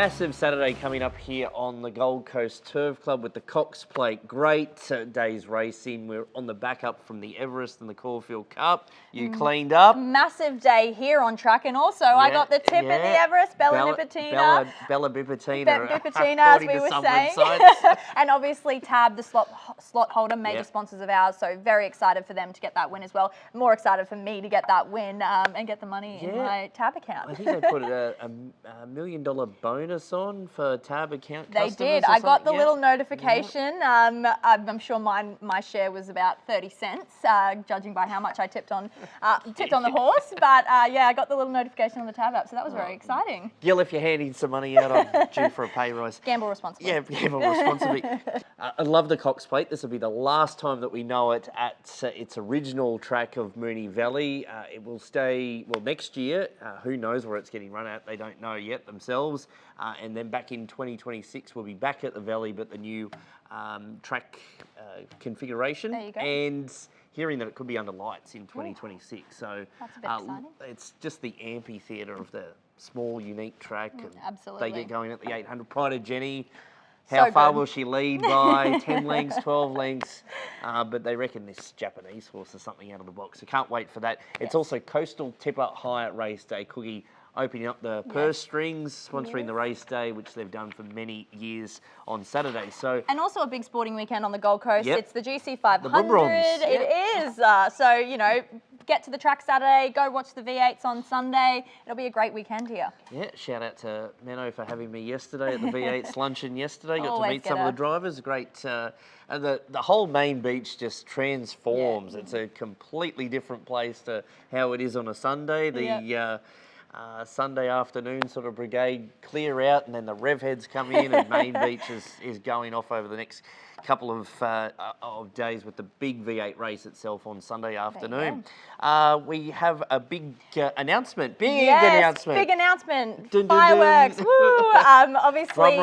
massive Saturday coming up here on the Gold Coast Turf Club with the Cox Plate. Great day's racing. We're on the back up from the Everest and the Caulfield Cup. You cleaned up. Massive day here on track, and also I got the tip in the Everest, Bella Nipotina. Bella Bipotina. Bipotina, as we were saying. And obviously Tab, the slot holder, major sponsors of ours, so very excited for them to get that win as well. More excited for me to get that win and get the money in my Tab account. I think they put a $1 million bonus on for Tab account customers. They did. I got the little notification. I'm sure my share was about 30 cents, judging by how much I tipped on the horse. But yeah, I got the little notification on the Tab app, so that was very exciting. Gil, if you're handing some money out, I'm due for a pay rise. Gamble responsibly. Yeah, gamble responsibly. I love the Cox Plate. This will be the last time that we know it at its original track of Moonee Valley. It will stay, well, next year. Who knows where it's getting run at? They don't know yet themselves. And then back in 2026, we'll be back at the Valley, but the new track configuration. There you go. And hearing that it could be under lights in 2026. So that's a bit exciting. It's just the amphitheatre of the small, unique track. And absolutely. they get going at the 800. Pride of Jenny. How far will she lead by? 10 lengths, 12 lengths. But they reckon this Japanese horse is something out of the box. So can't wait for that. It's also Coastal Tipper High Race Day. Cookie opening up the purse strings, sponsoring the race day, which they've done for many years on Saturday. So and also a big sporting weekend on the Gold Coast. It's the GC 500. The it is. So, you know, get to the track Saturday, go watch the V8s on Sunday. It'll be a great weekend here. Yeah, shout out to Menno for having me yesterday at the V8s luncheon yesterday. Got to meet some of the drivers. Great. And the whole main beach just transforms. It's a completely different place to how it is on a Sunday. The Sunday afternoon sort of brigade clear out, and then the rev heads come in, and main beach is going off over the next couple of days with the big V8 race itself on Sunday afternoon. We have a big announcement. Big announcement. Dun, fireworks. Dun, dun. Woo! Obviously,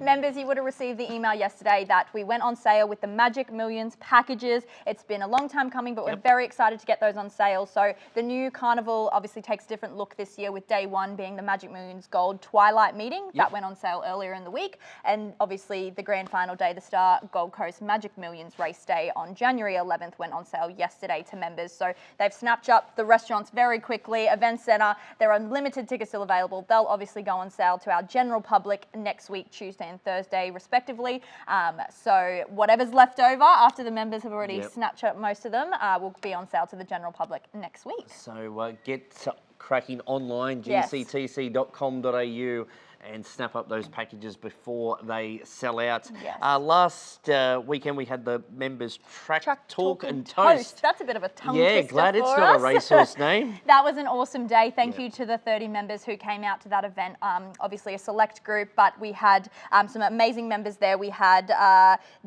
members, you would have received the email yesterday that we went on sale with the Magic Millions packages. It's been a long time coming, but we're very excited to get those on sale. So the new Carnival obviously takes a different look this year, with day one being the Magic Millions Gold Twilight meeting. That went on sale earlier in the week. And obviously the grand final day, the Star Gold Coast Magic Millions race day on January 11th, went on sale yesterday to members. So they've snapped up the restaurants very quickly. Event Centre, there are limited tickets still available. They'll obviously go on sale to our general public next week, Tuesday and Thursday, respectively. So whatever's left over after the members have already snapped up most of them will be on sale to the general public next week. So get cracking online, gctc.com.au, and snap up those packages before they sell out. Last weekend we had the members Track Talk and Toast. That's a bit of a tongue twister. Yeah, glad it's not a racehorse name. That was an awesome day. Thank you to the 30 members who came out to that event. Obviously a select group, but we had some amazing members there. We had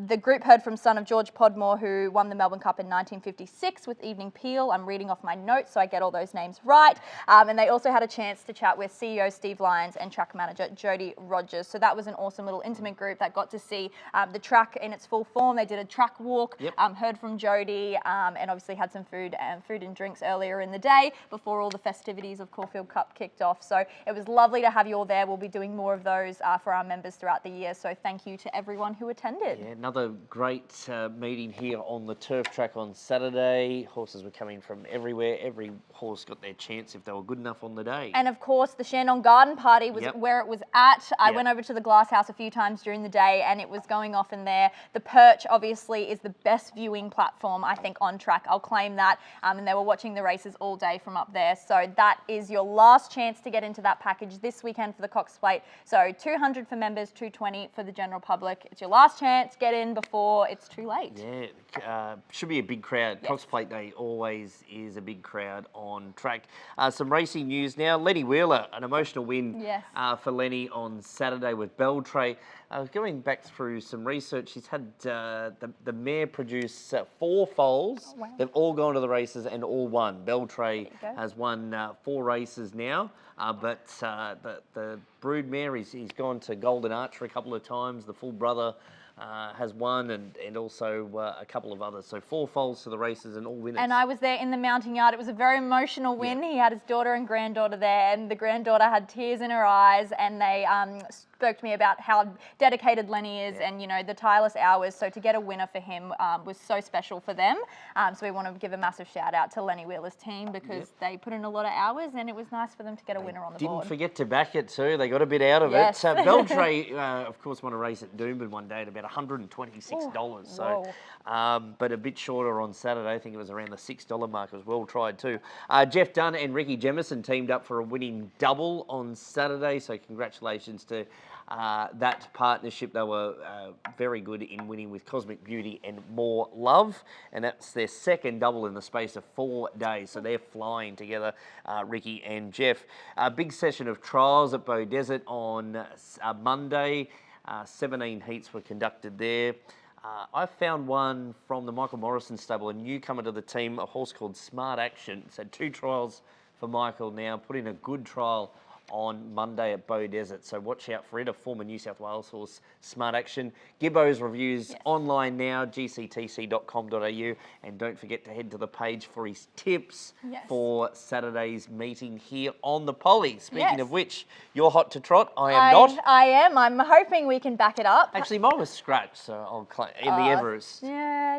the group heard from son of George Podmore, who won the Melbourne Cup in 1956 with Evening Peel. I'm reading off my notes so I get all those names right. And they also had a chance to chat with CEO Steve Lyons and track manager Jody Rogers. So that was an awesome little intimate group that got to see the track in its full form. They did a track walk, heard from Jody, and obviously had some food and drinks earlier in the day before all the festivities of Caulfield Cup kicked off. So it was lovely to have you all there. We'll be doing more of those for our members throughout the year. So thank you to everyone who attended. Yeah, another great meeting here on the turf track on Saturday. Horses were coming from everywhere. Every horse got their chance if they were good enough on the day. And of course, the Shandong Garden Party was where it was at. I went over to the Glass House a few times during the day, and it was going off in there. The Perch obviously is the best viewing platform, I think, on track. I'll claim that. And they were watching the races all day from up there. So that is your last chance to get into that package this weekend for the Cox Plate. So 200 for members, 220 for the general public. It's your last chance. Get in before it's too late. Yeah, should be a big crowd. Cox Plate Day always is a big crowd on track. Some racing news now. Lenny Wheeler, an emotional win for Lenny on Saturday with Beltray. Going back through some research, he's had the mare produce 4 foals. They've all gone to the races and all won. Beltray has won 4 races now, but the brood mare, he's gone to Golden Archer a couple of times. The full brother has won, and also a couple of others. So 4 foals to the races and all winners. And I was there in the mounting yard. It was a very emotional win. He had his daughter and granddaughter there, and the granddaughter had tears in her eyes, and they spoke to me about how dedicated Lenny is and, you know, the tireless hours. So to get a winner for him was so special for them. So we want to give a massive shout out to Lenny Wheeler's team because they put in a lot of hours, and it was nice for them to get a winner on the board. Didn't forget to back it too. They got a bit out of it. Beltray, of course, won a race at Doomben one day at about $126. So, but a bit shorter on Saturday. I think it was around the $6 mark. It was well tried too. Jeff Dunn and Ricky Jemison teamed up for a winning double on Saturday. So congratulations to that partnership. They were very good in winning with Cosmic Beauty and More Love, and that's their second double in the space of 4 days. So they're flying together, Ricky and Jeff. A big session of trials at Bow Desert on Monday. 17 heats were conducted there. I found one from the Michael Morrison stable, a newcomer to the team, a horse called Smart Action. It's had 2 trials for Michael now, put in a good trial on Monday at Bow Desert. So watch out for it, a former New South Wales horse, Smart Action. Gibbo's reviews online now, gctc.com.au. And don't forget to head to the page for his tips for Saturday's meeting here on the Poly. Speaking of which, you're hot to trot. I am not. I am. I'm hoping we can back it up. Actually, mine was scratched, so I'll claim in the Everest.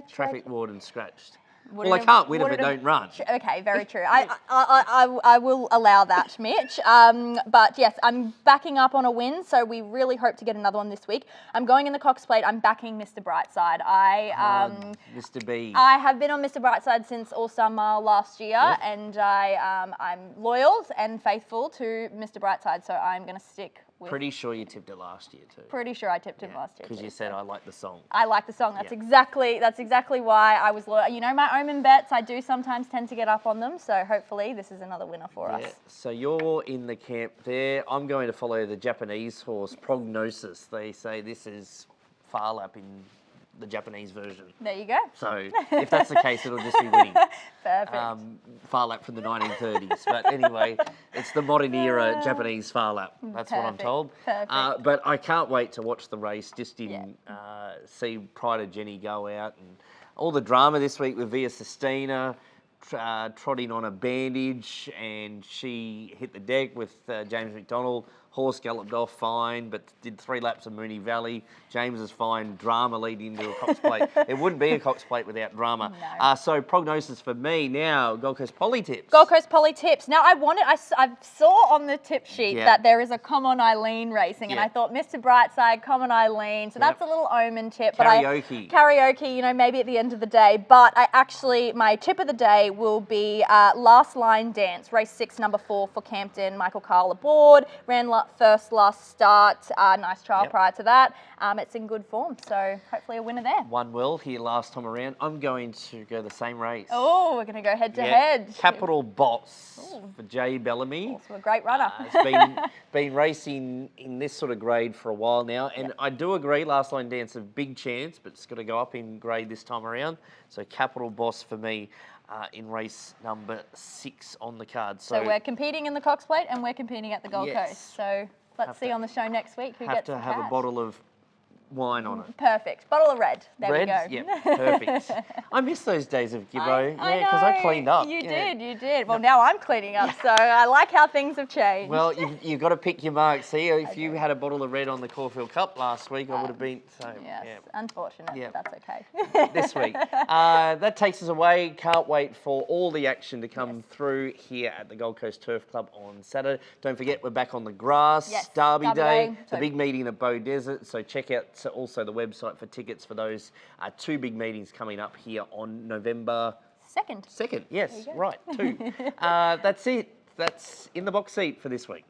Traffic warden scratched. Well, I can't win if it don't run. Okay, very true. I will allow that, Mitch. But yes, I'm backing up on a win, so we really hope to get another one this week. I'm going in the Cox Plate. I'm backing Mr. Brightside. Mr. B. I have been on Mr. Brightside since All-Star Mile last year, and I'm loyal and faithful to Mr. Brightside, so I'm going to stick with. Pretty sure you tipped it last year too. Pretty sure I tipped it last year because you said I like the song. I like the song. That's exactly why I was loyal. You know, my Omen bets, I do sometimes tend to get up on them. So hopefully this is another winner for us. So you're in the camp there. I'm going to follow the Japanese horse Prognosis. They say this is Far Lap in the Japanese version. There you go. So if that's the case, it'll just be winning. Perfect. Far Lap from the 1930s. But anyway, it's the modern era Japanese Far Lap. That's what I'm told. Perfect. But I can't wait to watch the race, just in see Pride of Jenny go out, and all the drama this week with Via Sistina trotting on a bandage, and she hit the deck with James McDonald. Horse galloped off fine, but did 3 laps of Moonee Valley. James is fine. Drama leading into a Cox Plate. It wouldn't be a Cox Plate without drama. No. So Prognosis for me now. Gold Coast Poly tips. Gold Coast Poly tips. Now I saw on the tip sheet that there is a Come On Eileen racing, and I thought Mr. Brightside, Come On Eileen. So that's a little Omen tip. Karaoke. Karaoke, you know, maybe at the end of the day. But my tip of the day will be Last Line Dance, race 6, number 4 for Campton. Michael Carl aboard. Ran first last start. Nice trial prior to that. It's in good form, so hopefully a winner there. Won well here last time around. I'm going to go the same race. Oh, we're going to go head to head. Capital Boss for Jay Bellamy. Also a great runner. It's been racing in this sort of grade for a while now, and I do agree Last Line Dance a big chance, but it's got to go up in grade this time around. So Capital Boss for me. In race number 6 on the card. So we're competing in the Cox Plate and we're competing at the Gold Coast. So let's see on the show next week who gets the cash. Have to have a bottle of wine on it. Perfect. Bottle of red. There we go. Yeah, perfect. I miss those days of Gibbo. Because I cleaned up. You did. Well, now I'm cleaning up, so I like how things have changed. Well, you've got to pick your marks here. If you had a bottle of red on the Caulfield Cup last week, I would have been... Unfortunate, but that's okay. This week. That takes us away. Can't wait for all the action to come through here at the Gold Coast Turf Club on Saturday. Don't forget, we're back on the grass. Derby Day. The big meeting at Bow Desert. So check out also the website for tickets for those 2 big meetings coming up here on November 2nd. 2nd, yes, right, 2. That's it. That's in the box seat for this week.